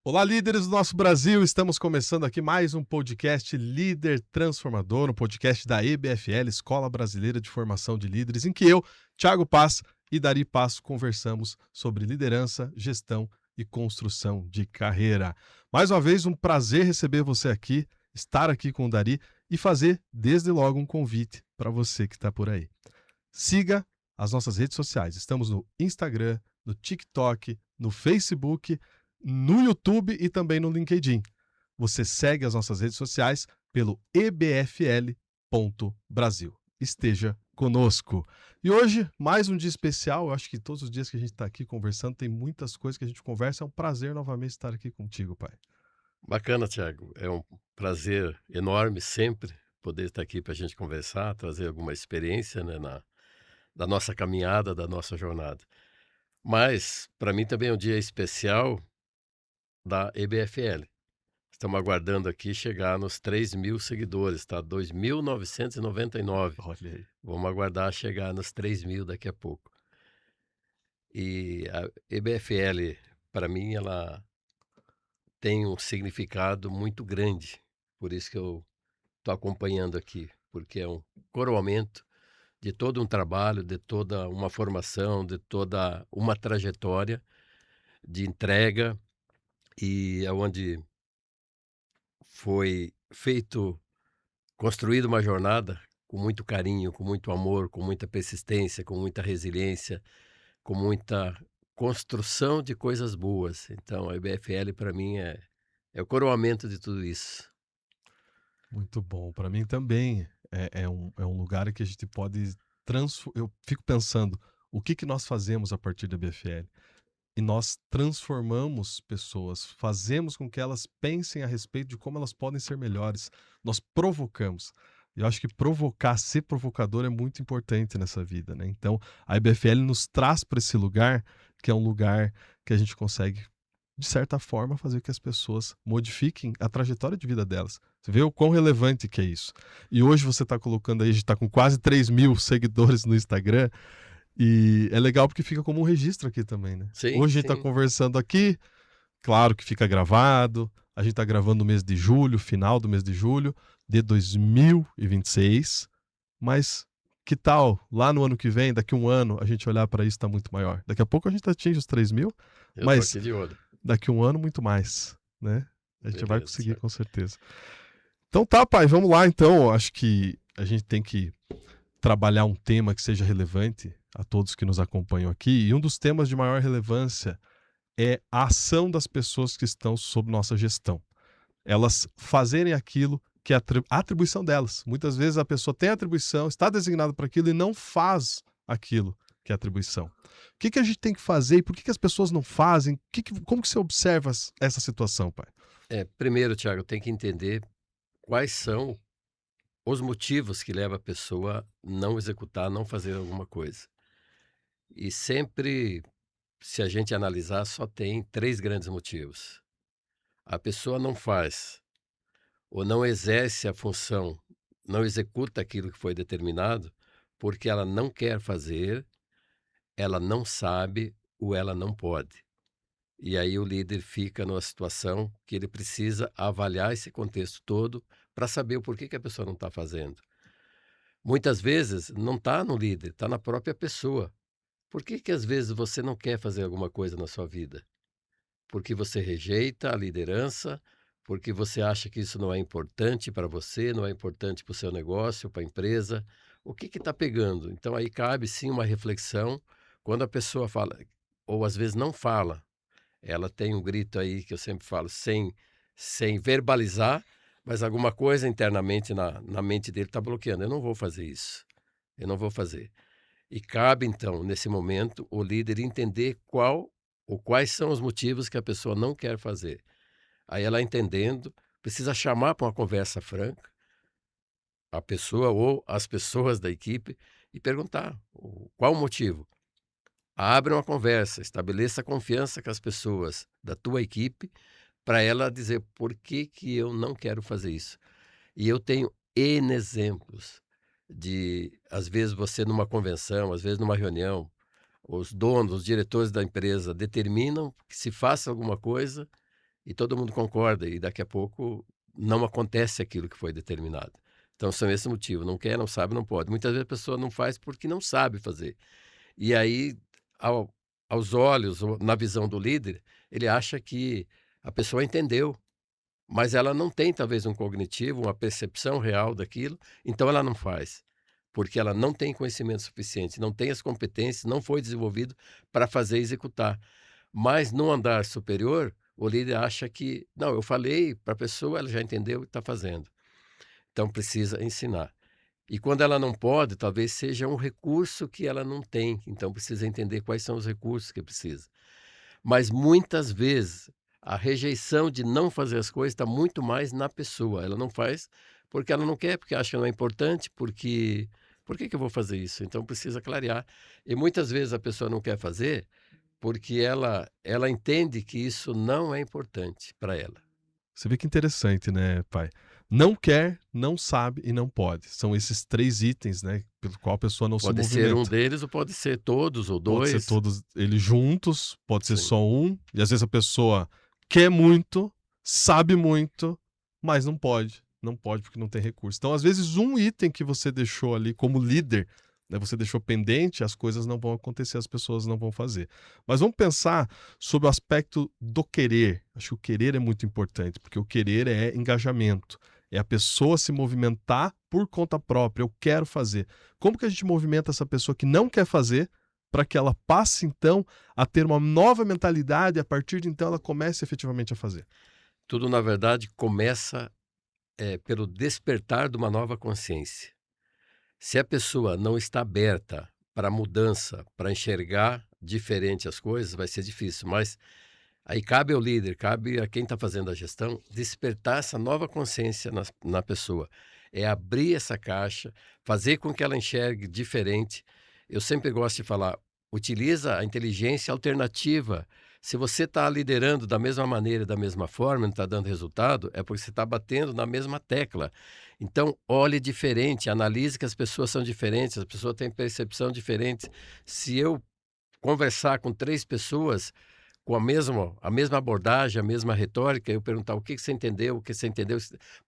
Olá, líderes do nosso Brasil! Estamos começando aqui mais um podcast Líder Transformador, um podcast da EBFL, Escola Brasileira de Formação de Líderes, em que eu, Thiago Paz e Dari Passo conversamos sobre liderança, gestão e construção de carreira. Mais uma vez, um prazer receber você aqui, estar aqui com o Dari e fazer desde logo um convite para você que está por aí. Siga as nossas redes sociais. Estamos no Instagram, no TikTok, no Facebook, no YouTube e também no LinkedIn. Você segue as nossas redes sociais pelo ebfl.brasil. Esteja conosco. E hoje, mais um dia especial. Eu acho que todos os dias que a gente está aqui conversando, tem muitas coisas que a gente conversa. É um prazer novamente estar aqui contigo, pai. Bacana, Thiago. É um prazer enorme sempre poder estar aqui para a gente conversar, trazer alguma experiência, né, da nossa caminhada, da nossa jornada. Mas, para mim também é um dia especial da EBFL. Estamos aguardando aqui chegar nos 3.000 seguidores, tá? 2.999. Olha aí. Vamos aguardar chegar nos 3.000 daqui a pouco. E a EBFL, para mim, ela tem um significado muito grande. Por isso que eu estou acompanhando aqui, porque é um coroamento de todo um trabalho, de toda uma formação, de toda uma trajetória de entrega, e aonde foi construída uma jornada com muito carinho, com muito amor, com muita persistência, com muita resiliência, com muita construção de coisas boas. Então a EBFL para mim é o coroamento de tudo isso. Muito bom. Para mim também é um lugar que a gente pode transformar. Eu fico pensando, o que que nós fazemos a partir da BFL? E nós transformamos pessoas, fazemos com que elas pensem a respeito de como elas podem ser melhores. Nós provocamos. E eu acho que provocar, ser provocador é muito importante nessa vida, né? Então, a IBFL nos traz para esse lugar, que é um lugar que a gente consegue, de certa forma, fazer com que as pessoas modifiquem a trajetória de vida delas. Você vê o quão relevante que é isso. E hoje você está colocando aí, a gente está com quase 3.000 seguidores no Instagram, e é legal porque fica como um registro aqui também, né. Sim, Hoje a gente tá sim. conversando aqui, claro que fica gravado, a gente tá gravando no mês de julho, final do mês de julho de 2026, mas que tal lá no ano que vem, daqui um ano, a gente olhar para isso tá muito maior. Daqui a pouco a gente atinge os 3.000, Eu estou mas aqui de olho. daqui um ano muito mais, né. A gente vai Beleza, conseguir Thiago. com certeza. Então tá, pai, vamos lá então, acho que a gente tem que trabalhar um tema que seja relevante a todos que nos acompanham aqui. E um dos temas de maior relevância é a ação das pessoas que estão sob nossa gestão. Elas fazerem aquilo que é a atribuição delas. Muitas vezes a pessoa tem atribuição, está designada para aquilo e não faz aquilo que é atribuição. O que, que a gente tem que fazer e por que, que as pessoas não fazem? Como que você observa essa situação, pai? Primeiro, Thiago, tem que entender quais são os motivos que levam a pessoa a não executar, não fazer alguma coisa. E sempre, se a gente analisar, só tem 3 grandes motivos. A pessoa não faz ou não exerce a função, não executa aquilo que foi determinado, porque ela não quer fazer, ela não sabe ou ela não pode. E aí o líder fica numa situação que ele precisa avaliar esse contexto todo para saber o porquê que a pessoa não está fazendo. Muitas vezes não está no líder, está na própria pessoa. Por que que às vezes você não quer fazer alguma coisa na sua vida? Porque você rejeita a liderança, porque você acha que isso não é importante para você, não é importante para o seu negócio, para a empresa. O que está pegando? Então aí cabe sim uma reflexão quando a pessoa fala, ou às vezes não fala. Ela tem um grito aí que eu sempre falo, sem verbalizar, mas alguma coisa internamente na mente dele está bloqueando. Eu não vou fazer isso, eu não vou fazer. E cabe então, nesse momento, o líder entender qual ou quais são os motivos que a pessoa não quer fazer. Aí ela entendendo, precisa chamar para uma conversa franca a pessoa ou as pessoas da equipe e perguntar qual o motivo. Abre uma conversa, estabeleça confiança com as pessoas da tua equipe para ela dizer por que que eu não quero fazer isso. E eu tenho N exemplos de, às vezes, você numa convenção, às vezes numa reunião, os donos, os diretores da empresa determinam que se faça alguma coisa e todo mundo concorda, e daqui a pouco não acontece aquilo que foi determinado. Então são esses motivos, não quer, não sabe, não pode. Muitas vezes a pessoa não faz porque não sabe fazer. E aí, ao aos olhos ou na visão do líder, ele acha que a pessoa entendeu, mas ela não tem talvez um cognitivo, uma percepção real daquilo, então ela não faz, porque ela não tem conhecimento suficiente, não tem as competências, não foi desenvolvido para fazer e executar. Mas no andar superior, o líder acha que: "Não, eu falei para a pessoa, ela já entendeu e está fazendo". Então precisa ensinar. E quando ela não pode, talvez seja um recurso que ela não tem, então precisa entender quais são os recursos que precisa. Mas muitas vezes a rejeição de não fazer as coisas está muito mais na pessoa. Ela não faz porque ela não quer, porque acha que não é importante, porque por que que eu vou fazer isso? Então precisa clarear. E muitas vezes a pessoa não quer fazer porque ela entende que isso não é importante para ela. Você vê que interessante, né, pai? Não quer, não sabe e não pode. São esses 3 itens, né, pelo qual a pessoa não se Pode ser um movimenta. deles ou pode ser todos ou Pode ser 2. todos eles juntos, pode ser Sim. só um, e às vezes a pessoa quer muito, sabe muito, mas não pode. Não pode porque não tem recurso. Então, às vezes, um item que você deixou ali como líder, né, você deixou pendente, as coisas não vão acontecer, as pessoas não vão fazer. Mas vamos pensar sobre o aspecto do querer. Acho que o querer é muito importante, porque o querer é engajamento. É a pessoa se movimentar por conta própria. Eu quero fazer. Como que a gente movimenta essa pessoa que não quer fazer para que ela passe, então, a ter uma nova mentalidade e a partir de então ela comece efetivamente a fazer? Tudo, na verdade, começa, pelo despertar de uma nova consciência. Se a pessoa não está aberta para a mudança, para enxergar diferente as coisas, vai ser difícil. Mas aí cabe ao líder, cabe a quem está fazendo a gestão, despertar essa nova consciência na pessoa. É abrir essa caixa, fazer com que ela enxergue diferente. Eu sempre gosto de falar, utiliza a inteligência alternativa. Se você está liderando da mesma maneira, da mesma forma, não está dando resultado, é porque você está batendo na mesma tecla. Então, olhe diferente, analise que as pessoas são diferentes, as pessoas têm percepção diferente. Se eu conversar com 3 pessoas com a mesma abordagem, a mesma retórica, eu perguntar: "O que que você entendeu? O que você entendeu?",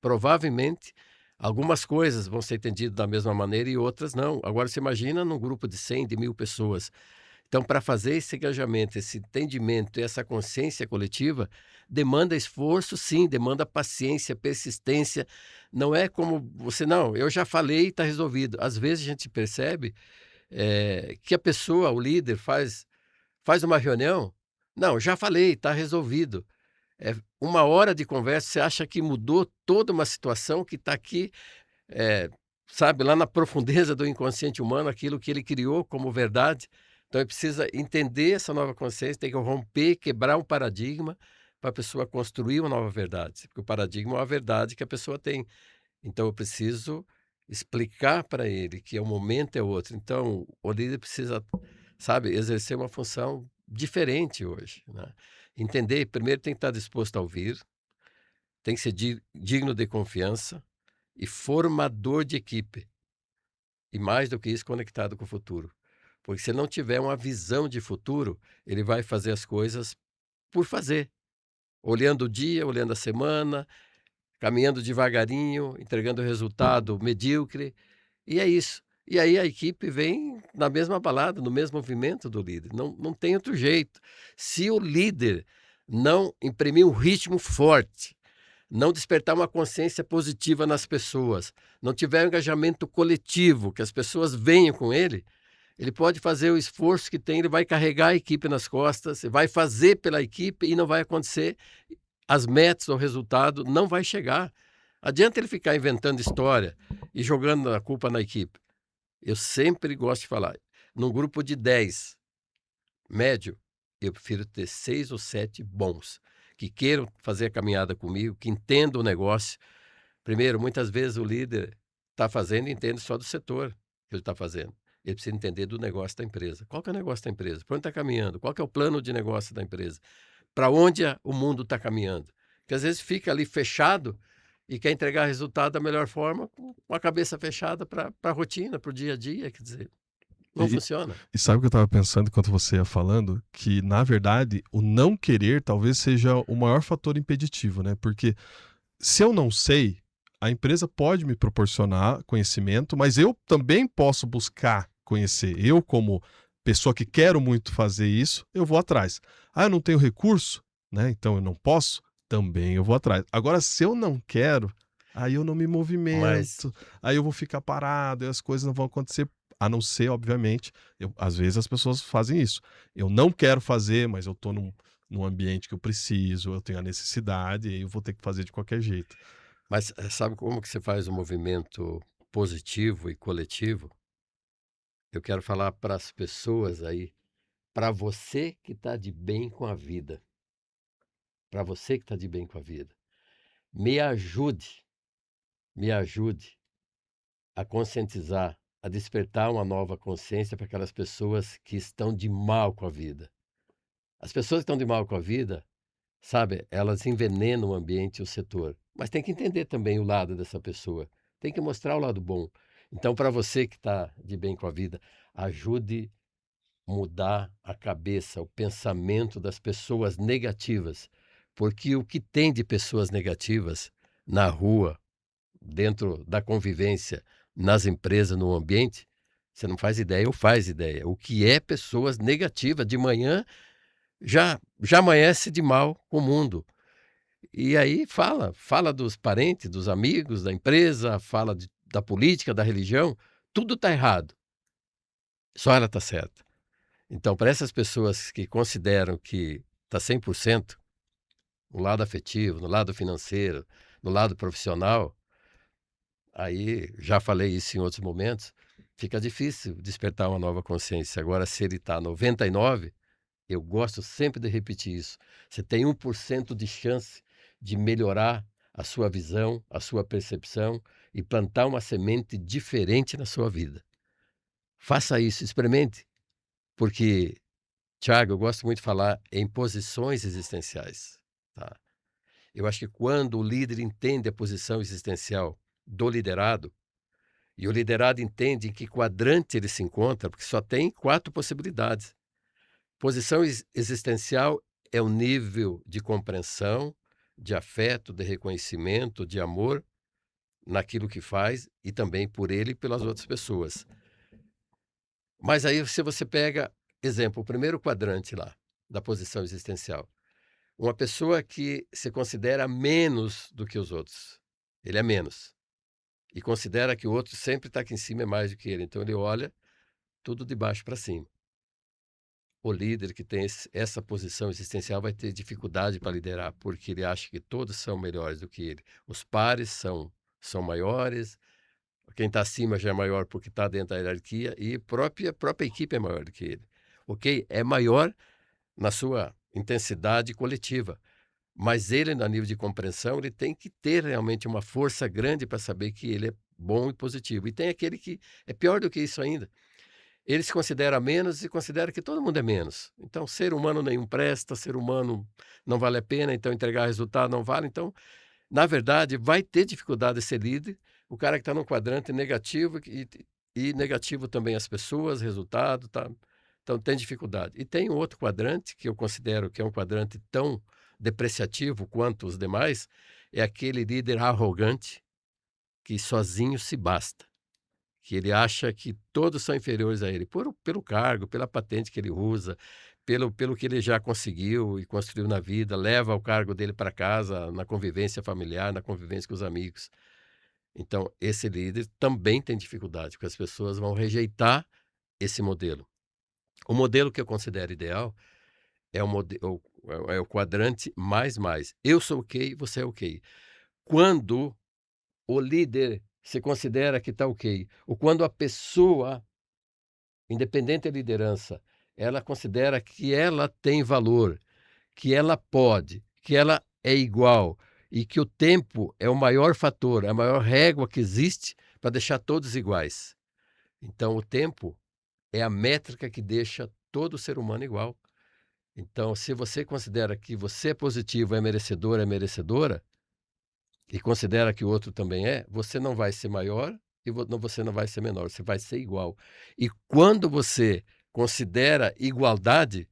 provavelmente, algumas coisas vão ser entendidas da mesma maneira e outras não. Agora você imagina num grupo de 100, de 1000 pessoas. Então, para fazer esse engajamento, esse entendimento e essa consciência coletiva, demanda esforço sim, demanda paciência, persistência. Não é como você: "Não, eu já falei e está resolvido". Às vezes a gente percebe, que a pessoa, o líder faz uma reunião: "Não, já falei, está resolvido". 1 hora de conversa, você acha que mudou toda uma situação que está aqui, eh, sabe, lá na profundeza do inconsciente humano, aquilo que ele criou como verdade. Então ele precisa entender essa nova consciência, tem que romper, quebrar um paradigma, para a pessoa construir uma nova verdade, porque o paradigma é uma verdade que a pessoa tem. Então eu preciso explicar para ele que o momento é outro. Então o líder precisa, sabe, exercer uma função diferente hoje, né. Entender, primeiro tem que estar disposto a ouvir, tem que ser digno de confiança e formador de equipe. E mais do que isso, conectado com o futuro. Porque se ele não tiver uma visão de futuro, ele vai fazer as coisas por fazer, olhando o dia, olhando a semana, caminhando devagarinho, entregando resultado medíocre, e é isso. E aí a equipe vem na mesma balada, no mesmo movimento do líder, não tem outro jeito. Se o líder não imprimir um ritmo forte, não despertar uma consciência positiva nas pessoas, não tiver um engajamento coletivo, que as pessoas venham com ele pode fazer o esforço que tem, ele vai carregar a equipe nas costas, vai fazer pela equipe e não vai acontecer. As metas, o resultado não vai chegar. Adianta ele ficar inventando história e jogando a culpa na equipe. Eu sempre gosto de falar, num grupo de 10 médio, eu prefiro ter 6 ou 7 bons, que queiram fazer a caminhada comigo, que entendam o negócio. Primeiro, muitas vezes o líder está fazendo e entende só do setor que ele está fazendo. Ele precisa entender do negócio da empresa. Qual que é o negócio da empresa? Para onde está caminhando? Qual que é o plano de negócio da empresa? Para onde o mundo está caminhando? Porque às vezes fica ali fechado e quer entregar resultado da melhor forma com a cabeça fechada para a rotina, para o dia a dia, quer dizer. Não funciona. E sabe o que eu estava pensando enquanto você ia falando? Que, na verdade, o não querer talvez seja o maior fator impeditivo, né? Porque se eu não sei, a empresa pode me proporcionar conhecimento, mas eu também posso buscar conhecer. Eu, como pessoa que quero muito fazer isso, eu vou atrás. Ah, eu não tenho recurso, né? Então eu não posso, também eu vou atrás. Agora, se eu não quero, aí eu não me Mas movimento, aí eu vou ficar parado e as coisas não vão acontecer. A não ser, obviamente, às vezes as pessoas fazem isso. Eu não quero fazer, mas eu estou num ambiente que eu preciso, eu tenho a necessidade, e aí eu vou ter que fazer de qualquer jeito. sabe como que você faz um movimento positivo e coletivo? Eu quero falar para as pessoas aí, para você que está de bem com a vida, para você que está de bem com a vida, me ajude, me ajude a conscientizar, a despertar uma nova consciência para aquelas pessoas que estão de mal com a vida. As pessoas que estão de mal com a vida, sabe, elas envenenam o ambiente e o setor, mas tem que entender também o lado dessa pessoa, tem que mostrar o lado bom. Então, para você que está de bem com a vida, ajude mudar a cabeça, o pensamento das pessoas negativas, porque o que tem de pessoas negativas na rua, dentro da convivência, nas empresas, no ambiente, você não faz ideia ou faz ideia. O que é pessoas negativas de manhã já amanhece de mal com o mundo. E aí fala dos parentes, dos amigos, da empresa, da política, da religião, tudo está errado, só ela está certa. Então, para essas pessoas que consideram que está 100% no lado afetivo, no lado financeiro, no lado profissional, aí já falei isso em outros momentos, fica difícil despertar uma nova consciência. Agora, se ele está 99, eu gosto sempre de repetir isso. Você tem 1% de chance de melhorar a sua visão, a sua percepção e plantar uma semente diferente na sua vida. Faça isso, experimente, porque Tiago, eu gosto muito de falar em posições existenciais, tá? Eu acho que quando o líder entende a posição existencial do liderado, e o liderado entende em que quadrante ele se encontra, porque só tem 4 possibilidades. Posição existencial é o nível de compreensão, de afeto, de reconhecimento, de amor naquilo que faz e também por ele e pelas outras pessoas. Mas aí se você pega, exemplo, o primeiro quadrante lá, da posição existencial. Uma pessoa que se considera menos do que os outros. Ele é menos. E considera que o outro sempre está aqui em cima é mais do que ele. Então ele olha tudo de baixo para cima. O líder que tem essa posição existencial vai ter dificuldade para liderar, porque ele acha que todos são melhores do que ele. Os pares são maiores, quem está acima já é maior porque está dentro da hierarquia e a própria equipe é maior do que ele. Ok? É maior na sua intensidade coletiva. Mas ele, a nível de compreensão, ele tem que ter realmente uma força grande para saber que ele é bom e positivo. E tem aquele que é pior do que isso ainda. Ele se considera menos e considera que todo mundo é menos. Então, ser humano nenhum presta, ser humano não vale a pena, então entregar resultado não vale. Então, na verdade, vai ter dificuldade de ser líder o cara que está no quadrante negativo e negativo também as pessoas, resultado, tá? Então, tem dificuldade. E tem um outro quadrante que eu considero que é um quadrante tão depreciativo quanto os demais, é aquele líder arrogante que sozinho se basta, que ele acha que todos são inferiores a ele, pelo cargo, pela patente que ele usa, pelo que ele já conseguiu e construiu na vida, leva o cargo dele para casa, na convivência familiar, na convivência com os amigos. Então, esse líder também tem dificuldade, porque as pessoas vão rejeitar esse modelo. O modelo que eu considero ideal é o quadrante mais mais. Eu sou ok, você é ok. Quando o líder se considera que está ok, ou quando a pessoa, independente da liderança, ela considera que ela tem valor, que ela pode, que ela é igual e que o tempo é o maior fator, é a maior régua que existe para deixar todos iguais. Então, o tempo é a métrica que deixa todo ser humano igual. Então, se você considera que você é positivo, é merecedora, e considera que o outro também é, você não vai ser maior e você não vai ser menor, você vai ser igual. E quando você considera igualdade,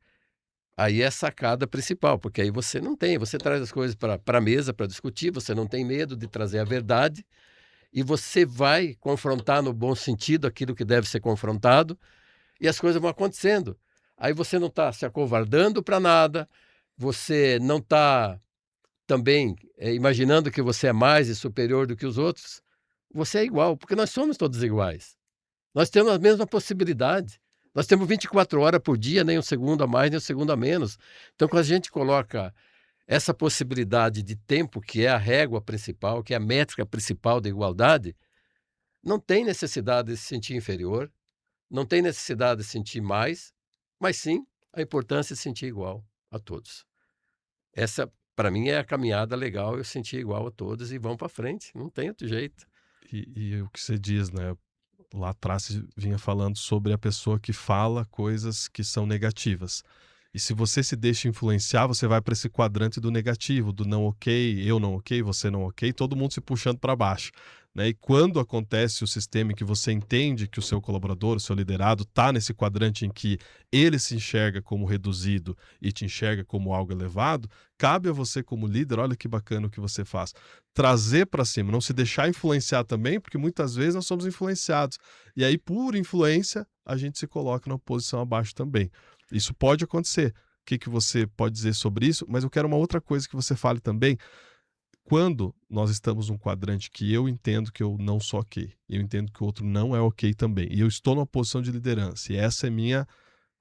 aí é a sacada principal, porque aí você traz as coisas para a mesa para discutir, você não tem medo de trazer a verdade, e você vai confrontar no bom sentido aquilo que deve ser confrontado, e as coisas vão acontecendo. Aí você não está se acovardando para nada, você não está também imaginando que você é mais e superior do que os outros. Você é igual, porque nós somos todos iguais. Nós temos a mesma possibilidade. Nós temos 24 horas por dia, nem um segundo a mais, nem um segundo a menos. Então, quando a gente coloca essa possibilidade de tempo, que é a régua principal, que é a métrica principal da igualdade, não tem necessidade de se sentir inferior, não tem necessidade de se sentir mais, mas sim a importância de se sentir igual a todos. Essa, para mim, é a caminhada legal, eu sentir igual a todos e vamos para frente, não tem outro jeito. E o que você diz, né? Lá atrás você vinha falando sobre a pessoa que fala coisas que são negativas. E se você se deixa influenciar, você vai para esse quadrante do negativo, do não ok, eu não ok, você não ok, todo mundo se puxando para baixo. Né? E quando acontece o sistema em que você entende que o seu colaborador, o seu liderado, está nesse quadrante em que ele se enxerga como reduzido e te enxerga como algo elevado, cabe a você, como líder, olha que bacana o que você faz, trazer para cima, não se deixar influenciar também, porque muitas vezes nós somos influenciados. E aí, por influência, a gente se coloca numa posição abaixo também. Isso pode acontecer. O que você pode dizer sobre isso? Mas eu quero uma outra coisa que você fale também. Quando nós estamos num quadrante que eu entendo que eu não sou ok, eu entendo que o outro não é ok também, e eu estou numa posição de liderança, e essa é minha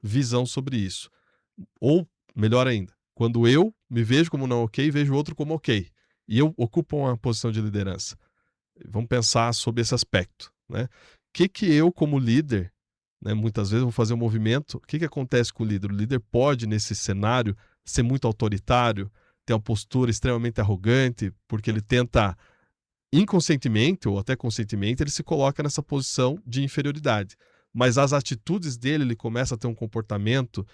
visão sobre isso. Ou, melhor ainda, quando eu me vejo como não ok, vejo o outro como ok, e eu ocupo uma posição de liderança. Vamos pensar sobre esse aspecto, né? O que eu, como líder, né, muitas vezes vou fazer um movimento, o que acontece com o líder? O líder pode, nesse cenário, ser muito autoritário, ter uma postura extremamente arrogante, porque ele tenta, inconscientemente ou até conscientemente, ele se coloca nessa posição de inferioridade. Mas as atitudes dele, ele começa a ter um comportamento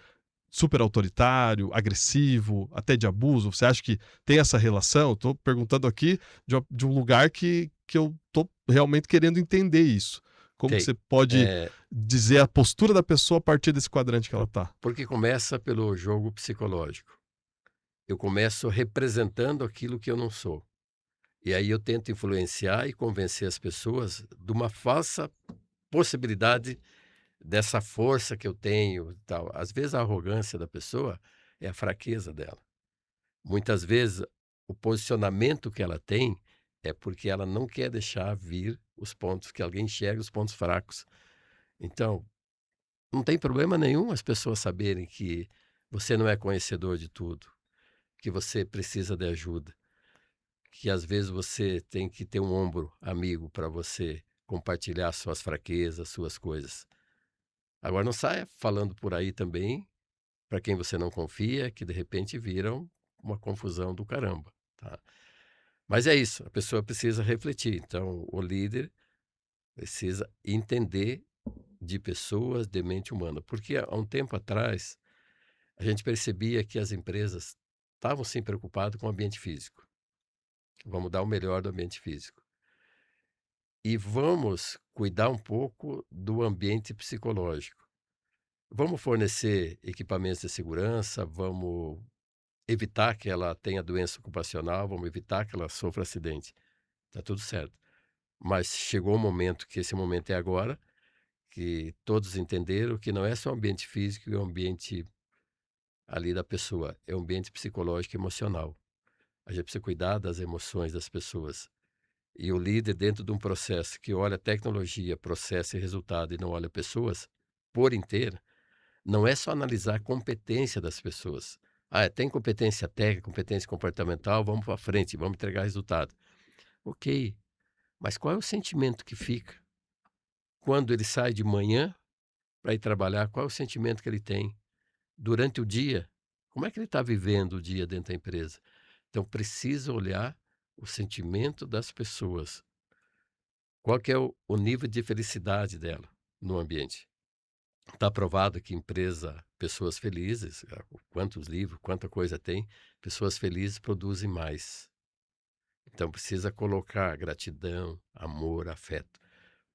super autoritário, agressivo, até de abuso? Você acha que tem essa relação? Estou perguntando aqui de um lugar que eu estou realmente querendo entender isso. Como que Tem. você pode dizer a postura da pessoa a partir desse quadrante que ela está? Porque começa pelo jogo psicológico. Eu começo representando aquilo que eu não sou. E aí eu tento influenciar e convencer as pessoas de uma falsa possibilidade dessa força que eu tenho e tal. Às vezes a arrogância da pessoa é a fraqueza dela. Muitas vezes o posicionamento que ela tem é porque ela não quer deixar vir os pontos que alguém enxerga, os pontos fracos. Então, não tem problema nenhum as pessoas saberem que você não é conhecedor de tudo, que você precisa de ajuda, que às vezes você tem que ter um ombro amigo para você compartilhar suas fraquezas, suas coisas. Agora não saia falando por aí também para quem você não confia, que de repente viram uma confusão do caramba, tá? Mas é isso, a pessoa precisa refletir. Então, o líder precisa entender de pessoas, de mente humana, porque há um tempo atrás a gente percebia que as empresas estavam sim preocupadas com o ambiente físico. Vamos dar o melhor do ambiente físico. E vamos cuidar um pouco do ambiente psicológico. Vamos fornecer equipamentos de segurança, vamos evitar que ela tenha doença ocupacional, vamos evitar que ela sofra acidente. Está tudo certo. Mas chegou um momento, que esse momento é agora, que todos entenderam que não é só o ambiente físico e o ambiente ali da pessoa, é o ambiente psicológico e emocional. A gente precisa cuidar das emoções das pessoas. E o líder, dentro de um processo que olha tecnologia, processo e resultado e não olha pessoas por inteiro, não é só analisar a competência das pessoas. Ah, tem competência técnica, competência comportamental, vamos para frente, vamos entregar resultado. Ok, mas qual é o sentimento que fica? Quando ele sai de manhã para ir trabalhar, qual é o sentimento que ele tem? Durante o dia, como é que ele está vivendo o dia dentro da empresa? Então, precisa olhar o sentimento das pessoas. Qual que é o nível de felicidade dela no ambiente? Está provado que empresa, pessoas felizes, quantos livros, quanta coisa tem, pessoas felizes produzem mais. Então, precisa colocar gratidão, amor, afeto.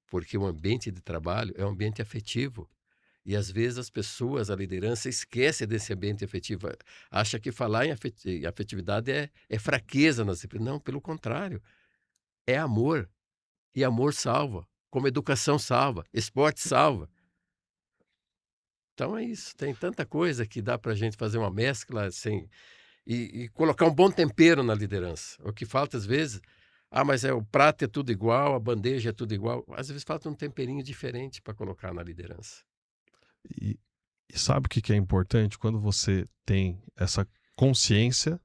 porque o ambiente de trabalho é um ambiente afetivo. E às vezes as pessoas, a liderança, esquece desse ambiente afetivo, acha que falar em afetividade é fraqueza nas empresas. Não, pelo contrário, é amor. E amor salva, como educação salva, esporte salva. Então é isso, tem tanta coisa que dá para a gente fazer uma mescla assim, e colocar um bom tempero na liderança. O que falta às vezes, mas o prato é tudo igual, a bandeja é tudo igual. Às vezes falta um temperinho diferente para colocar na liderança. E, e sabe o que é importante? Quando você tem essa consciência,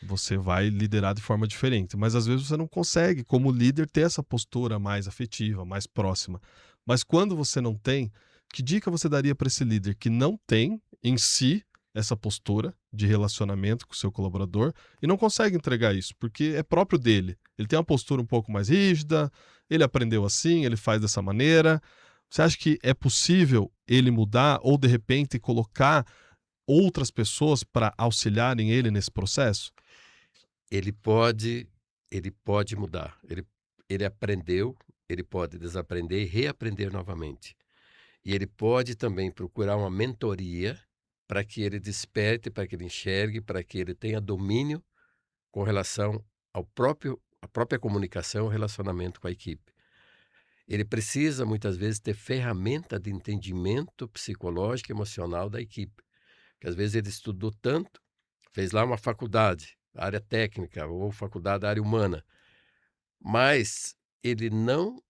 você vai liderar de forma diferente. Mas às vezes você não consegue, como líder, ter essa postura mais afetiva, mais próxima. Mas quando você não tem, que dica você daria para esse líder que não tem em si essa postura de relacionamento com o seu colaborador e não consegue entregar isso, porque é próprio dele. Ele tem uma postura um pouco mais rígida, ele aprendeu assim, ele faz dessa maneira. Você acha que é possível ele mudar ou, de repente, colocar outras pessoas para auxiliarem ele nesse processo? Ele pode ele pode mudar, ele aprendeu, ele pode desaprender e reaprender novamente. E ele pode também procurar uma mentoria para que ele desperte, para que ele enxergue, para que ele tenha domínio com relação ao próprio à própria comunicação, o relacionamento com a equipe. Ele precisa muitas vezes ter ferramenta de entendimento psicológico e emocional da equipe, porque às vezes ele estudou tanto, fez lá uma faculdade, área técnica ou faculdade da área humana, mas ele não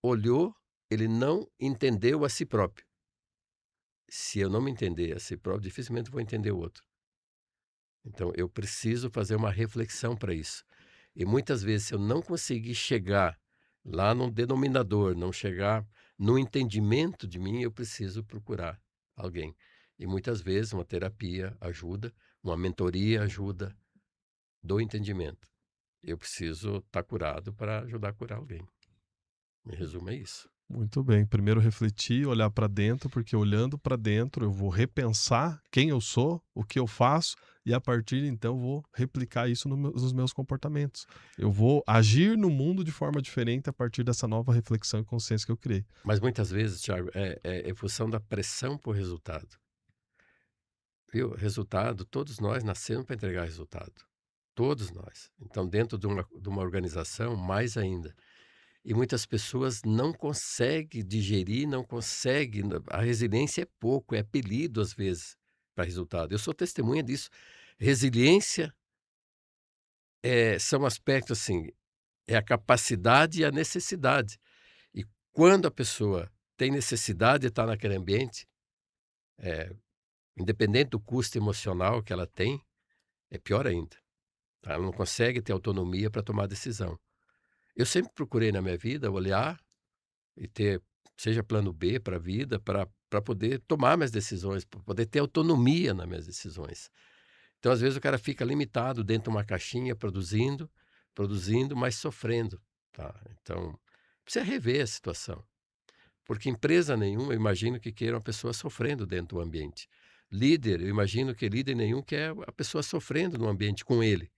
olhou, ele não entendeu a si próprio. Se eu não me entender a si próprio, dificilmente vou entender o outro. Então eu preciso fazer uma reflexão para isso. E muitas vezes, se eu não conseguir chegar lá no denominador, não chegar no entendimento de mim, eu preciso procurar alguém. E muitas vezes uma terapia ajuda, uma mentoria ajuda do entendimento. Eu preciso estar curado para ajudar a curar alguém. Em resumo, é isso. Muito bem. Primeiro refletir, olhar para dentro, porque olhando para dentro eu vou repensar quem eu sou, o que eu faço, e a partir então vou replicar isso nos meus comportamentos. Eu vou agir no mundo de forma diferente a partir dessa nova reflexão e consciência que eu criei. Mas muitas vezes, Thiago, é em função da pressão por resultado. Viu? Resultado, todos nós nascemos para entregar resultado. Todos nós. Então, dentro de uma organização, mais ainda. E muitas pessoas não conseguem digerir, não conseguem. A resiliência é pouco, é apelido às vezes para resultado. Eu sou testemunha disso. Resiliência são aspectos assim, é a capacidade e a necessidade. E quando a pessoa tem necessidade de estar naquele ambiente, eh, independente do custo emocional que ela tem, é pior ainda. Tá? Ela não consegue ter autonomia para tomar decisão. Eu sempre procurei na minha vida olhar e ter, seja plano B para a vida, para poder tomar minhas decisões, para poder ter autonomia nas minhas decisões. Então, às vezes, o cara fica limitado dentro de uma caixinha, produzindo, mas sofrendo. Tá? Então, precisa rever a situação. Porque empresa nenhuma, eu imagino que queira uma pessoa sofrendo dentro do ambiente. Líder, eu imagino que líder nenhum quer a pessoa sofrendo no ambiente com ele,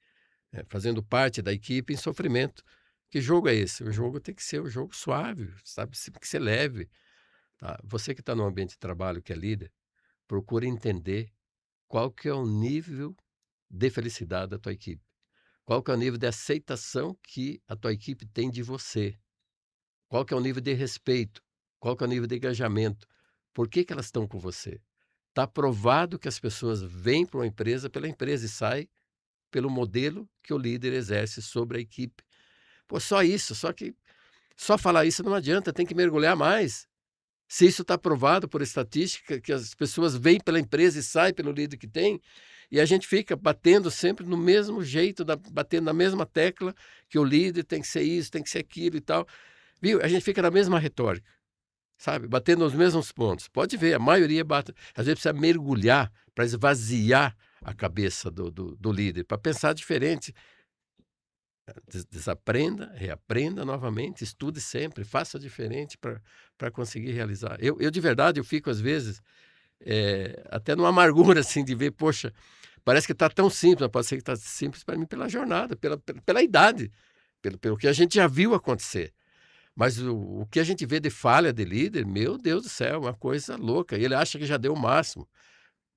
fazendo parte da equipe em sofrimento. Que jogo é esse? O jogo tem que ser um jogo suave, sabe? Tem que ser leve. Tá? Você que está no ambiente de trabalho, que é líder, procure entender qual que é o nível de felicidade da tua equipe. Qual que é o nível de aceitação que a tua equipe tem de você. Qual que é o nível de respeito. Qual que é o nível de engajamento. Por que elas estão com você? Está provado que as pessoas vêm para uma empresa pela empresa e saem pelo modelo que o líder exerce sobre a equipe. Pô, só isso, só falar isso não adianta, tem que mergulhar mais. Se isso está provado por estatística, que as pessoas vêm pela empresa e saem pelo líder que tem, e a gente fica batendo sempre no mesmo jeito, batendo na mesma tecla, que o líder tem que ser isso, tem que ser aquilo e tal. Viu? A gente fica na mesma retórica, sabe? Batendo nos mesmos pontos. Pode ver, a maioria bate. Às vezes precisa mergulhar para esvaziar a cabeça do líder, para pensar diferente. Desaprenda, reaprenda novamente, estude sempre, faça diferente para conseguir realizar. Eu de verdade, eu fico às vezes até numa amargura assim de ver, poxa, parece que está tão simples, mas pode ser que está simples para mim pela jornada, pela idade, pelo que a gente já viu acontecer. Mas o que a gente vê de falha de líder, meu Deus do céu, uma coisa louca. E ele acha que já deu o máximo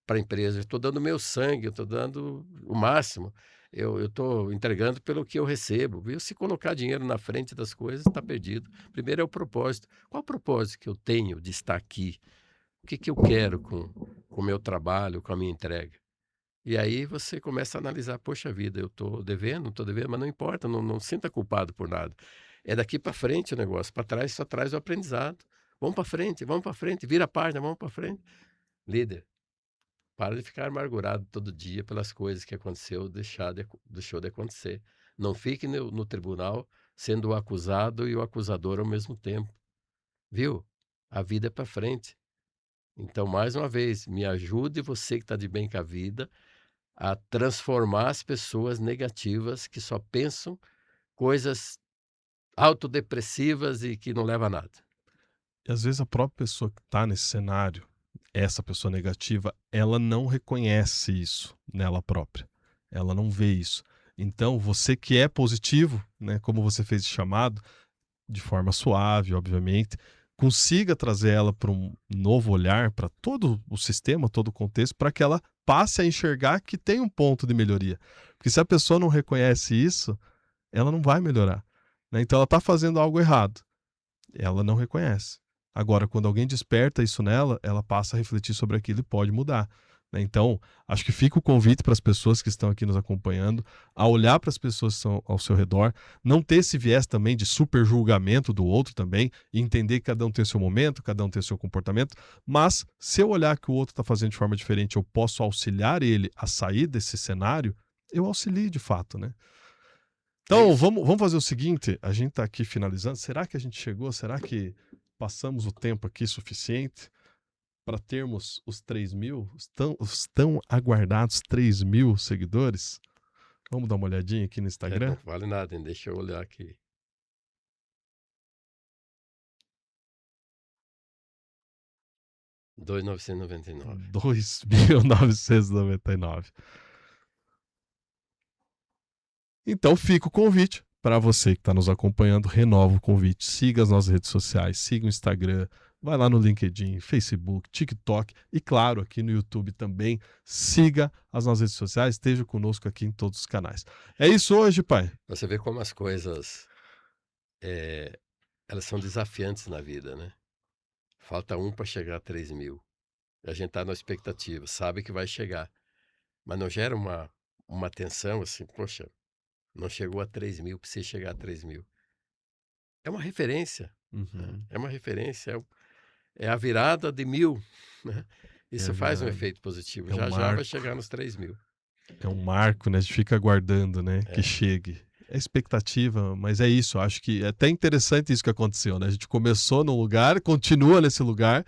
para a empresa. Eu estou dando meu sangue, eu estou dando o máximo. Eu estou entregando pelo que eu recebo, viu? Se colocar dinheiro na frente das coisas, está perdido. Primeiro é o propósito. Qual o propósito que eu tenho de estar aqui? O que que eu quero com o meu trabalho, com a minha entrega? E aí você começa a analisar, poxa vida, eu estou devendo, não estou devendo, mas não importa, não sinta culpado por nada. É daqui para frente o negócio, para trás só traz o aprendizado. Vamos para frente, vira a página, vamos para frente. Líder, para de ficar amargurado todo dia pelas coisas que aconteceu, deixou de acontecer. Não fique no tribunal sendo o acusado e o acusador ao mesmo tempo. Viu? A vida é para frente. Então, mais uma vez, me ajude você que está de bem com a vida a transformar as pessoas negativas que só pensam coisas autodepressivas e que não leva a nada. E às vezes a própria pessoa que está nesse cenário, essa pessoa negativa, ela não reconhece isso nela própria. Ela não vê isso. Então, você que é positivo, né, como você fez esse chamado, de forma suave, obviamente, consiga trazer ela para um novo olhar, para todo o sistema, todo o contexto, para que ela passe a enxergar que tem um ponto de melhoria. Porque se a pessoa não reconhece isso, ela não vai melhorar, né? Então ela está fazendo algo errado, ela não reconhece. Agora, quando alguém desperta isso nela, ela passa a refletir sobre aquilo e pode mudar, né? Então, acho que fica o convite para as pessoas que estão aqui nos acompanhando a olhar para as pessoas que estão ao seu redor, não ter esse viés também de super julgamento do outro também, e entender que cada um tem seu momento, cada um tem seu comportamento, mas se eu olhar que o outro está fazendo de forma diferente, eu posso auxiliar ele a sair desse cenário, eu auxilio de fato, né? É Então, isso. vamos fazer o seguinte, a gente está aqui finalizando, será que a gente chegou, será que passamos o tempo aqui suficiente para termos os 3.000, os tão aguardados 3.000 seguidores? Vamos dar uma olhadinha aqui no Instagram? Não vale nada, hein? Deixa eu olhar aqui. 2.999. 2.999. Então fica o convite para você que está nos acompanhando, renova o convite, siga as nossas redes sociais, siga o Instagram, vai lá no LinkedIn, Facebook, TikTok e claro, aqui no YouTube também, siga as nossas redes sociais, esteja conosco aqui em todos os canais. É isso hoje, pai? Você vê como as coisas, elas são desafiantes na vida, né? Falta um para chegar a 3.000. A gente está na expectativa, sabe que vai chegar, mas não gera uma tensão assim, poxa, não chegou a 3.000, precisa chegar a 3.000. É uma referência, né? É uma referência, é a virada de 1.000, né? Isso faz um efeito positivo, já vai chegar nos 3.000. É um marco, né? A gente fica aguardando, né? Que chegue. É expectativa, mas é isso. Acho que é até interessante isso que aconteceu, né? A gente começou num lugar, continua nesse lugar,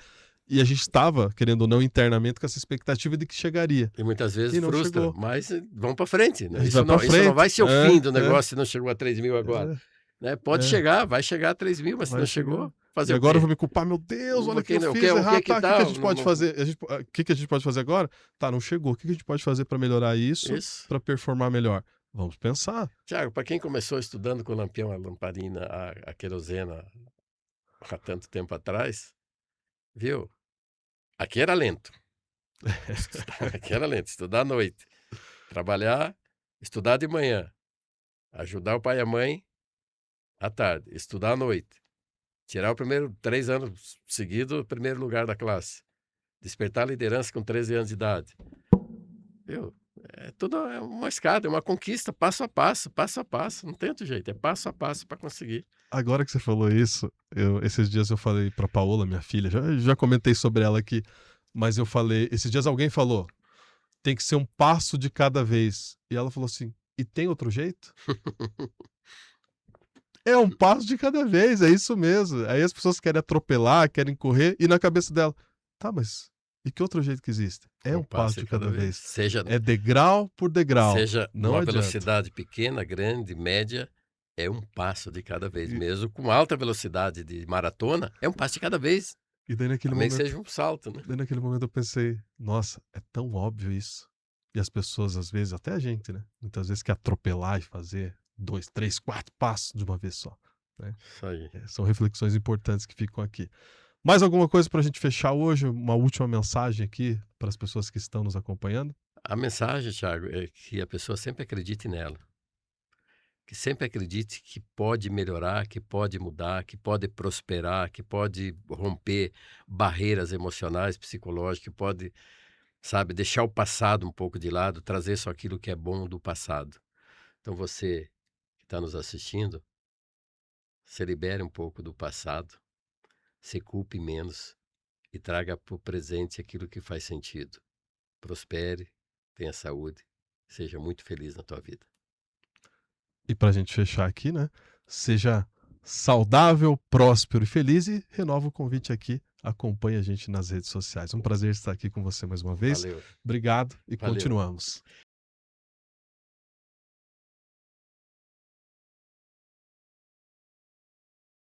e a gente estava, querendo ou não, internamente com essa expectativa de que chegaria. E muitas vezes E não frustra, chegou. mas vamos para frente, né? A gente Isso vai pra não frente. vai ser o fim do É. negócio se não chegou a 3.000 agora. Né? Pode chegar, vai chegar a 3.000, mas se Vai não chegar. chegou, fazer E o agora eu quê? vou me culpar, meu Deus, olha o que eu O fiz que errado, que tá, o que tal? a gente pode fazer? O que a gente pode fazer agora? Tá, não chegou, o que a gente pode fazer para melhorar isso, Isso. para performar melhor? Vamos pensar. Tiago, para quem começou estudando com o lampião, a lamparina, a querosena há tanto tempo atrás, viu? Aqui era lento. Aqui era lento, estudar à noite, trabalhar, estudar de manhã, ajudar o pai e a mãe à tarde, estudar à noite, tirar o primeiro 3 anos seguidos, o primeiro lugar da classe, despertar a liderança com 13 anos de idade. Viu? É tudo uma escada, é uma conquista, passo a passo, não tem outro jeito, é passo a passo para conseguir. Agora que você falou isso, esses dias eu falei para Paola, minha filha, já comentei sobre ela aqui, mas eu falei, esses dias alguém falou, tem que ser um passo de cada vez. E ela falou assim, e tem outro jeito? É um passo de cada vez, é isso mesmo. Aí as pessoas querem atropelar, querem correr, e na cabeça dela, tá, mas e que outro jeito que existe? É um passo de cada vez. Seja, É degrau por degrau. seja Não numa adianta. velocidade pequena, grande, média, é um passo de cada vez. Mesmo com alta velocidade de maratona, é um passo de cada vez. E daí naquele Também que momento, seja um salto, né? daí naquele momento eu pensei, nossa, é tão óbvio isso. E as pessoas, às vezes, até a gente, né? Muitas vezes quer atropelar e fazer 2, 3, 4 passos de uma vez só. né? Isso aí. São reflexões importantes que ficam aqui. Mais alguma coisa para a gente fechar hoje? Uma última mensagem aqui para as pessoas que estão nos acompanhando? A mensagem, Thiago, é que a pessoa sempre acredite nela. Que sempre acredite que pode melhorar, que pode mudar, que pode prosperar, que pode romper barreiras emocionais, psicológicas, que pode, sabe, deixar o passado um pouco de lado, trazer só aquilo que é bom do passado. Então você que está nos assistindo, se libere um pouco do passado, se culpe menos e traga para o presente aquilo que faz sentido. Prospere, tenha saúde, seja muito feliz na tua vida. E para a gente fechar aqui, né? Seja saudável, próspero e feliz e renova o convite aqui. Acompanhe a gente nas redes sociais. Um prazer estar aqui com você mais uma vez. Valeu, Obrigado e valeu. continuamos.